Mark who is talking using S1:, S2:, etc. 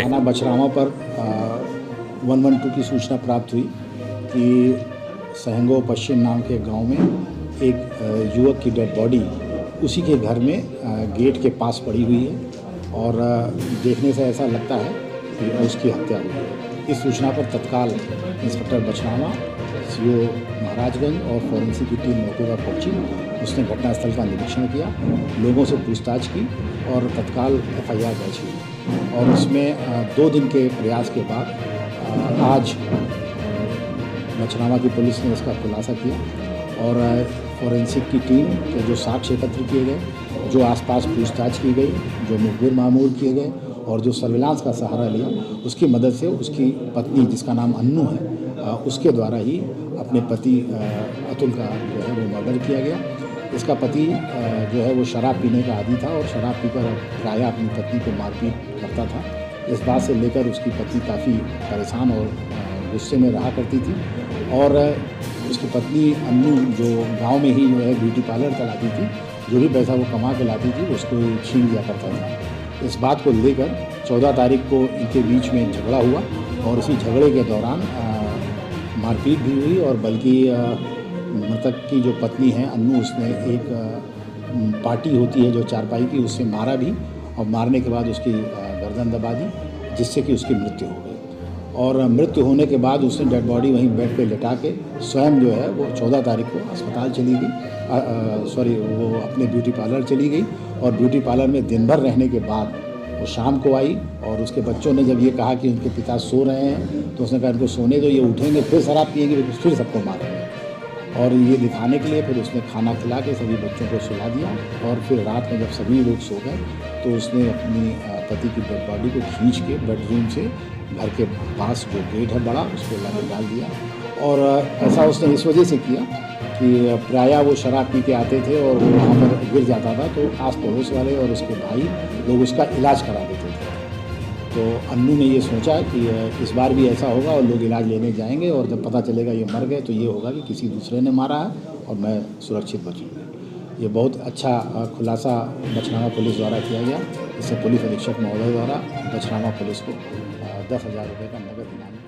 S1: थाना बछरावा पर 112 की सूचना प्राप्त हुई कि सेंगो पश्चिम नाम के गांव में एक युवक की डेड बॉडी उसी के घर में गेट के पास पड़ी हुई है और देखने से ऐसा लगता है कि उसकी हत्या हुई है। इस सूचना पर तत्काल इंस्पेक्टर बछरावा, सीओ महाराजगंज और फॉरेंसिक की टीम मौके पर पहुंची। उसने घटनास्थल का निरीक्षण किया, लोगों से पूछताछ की और तत्काल FIR दर्ज की। और उसमें 2 दिन के प्रयास के बाद आज बछरावा की पुलिस ने इसका खुलासा किया और फॉरेंसिक की टीम के जो साक्ष्य एकत्र किए गए, जो आसपास पूछताछ की गई, जो मुखबिर मामूल किए गए और जो सर्विलांस का सहारा लिया, उसकी मदद से उसकी पत्नी, जिसका नाम अन्नू है, उसके द्वारा ही अपने पति अतुल का जो है वो मर्डर किया गया। इसका पति जो है वो शराब पीने का आदी था और शराब पीकर प्रायः अपनी पत्नी को मारपीट करता था। इस बात से लेकर उसकी पत्नी काफ़ी परेशान और गुस्से में रहा करती थी और उसकी पत्नी अन्नू जो गांव में ही जो है ब्यूटी पार्लर चलाती थी, जो भी पैसा वो कमा के लाती थी उसको छीन लिया करता था। इस बात को लेकर 14 तारीख को इनके बीच में झगड़ा हुआ और उसी झगड़े के दौरान मारपीट भी हुई और बल्कि मृतक की जो पत्नी है अन्नू, उसने एक पार्टी होती है जो चारपाई की, उससे मारा भी और मारने के बाद उसकी गर्दन दबा दी, जिससे कि उसकी मृत्यु हो गई। और मृत्यु होने के बाद उसने डेड बॉडी वहीं बेड पे लेटा के स्वयं जो है वो 14 तारीख को अस्पताल चली गई, वो अपने ब्यूटी पार्लर चली गई और ब्यूटी पार्लर में दिन भर रहने के बाद वो शाम को आई और उसके बच्चों ने जब ये कहा कि उनके पिता सो रहे हैं तो उसने कहा इनको सोने दो, ये उठेंगे फिर शराब पिएंगे फिर सबको मारेंगे। और ये दिखाने के लिए फिर उसने खाना खिला के सभी बच्चों को सुला दिया और फिर रात में जब सभी लोग सो गए तो उसने अपनी पति की डेड बॉडी को खींच के बेडरूम से घर के पास जो गेट है बड़ा, उसको लाके डाल दिया। और ऐसा उसने इस वजह से किया कि प्रायः वो शराब पी के आते थे और वो वहाँ पर गिर जाता था तो आस पड़ोस वाले और उसके भाई लोग उसका इलाज करा देते थे। तो अन्नू ने ये सोचा कि इस बार भी ऐसा होगा और लोग इलाज लेने जाएंगे और जब पता चलेगा ये मर गए तो ये होगा कि किसी दूसरे ने मारा है और मैं सुरक्षित बचूँगी। ये बहुत अच्छा खुलासा बछरावा पुलिस द्वारा किया गया। इससे पुलिस अधीक्षक महोदय द्वारा बछरावा पुलिस को 10,000 रुपये का नगद इनाम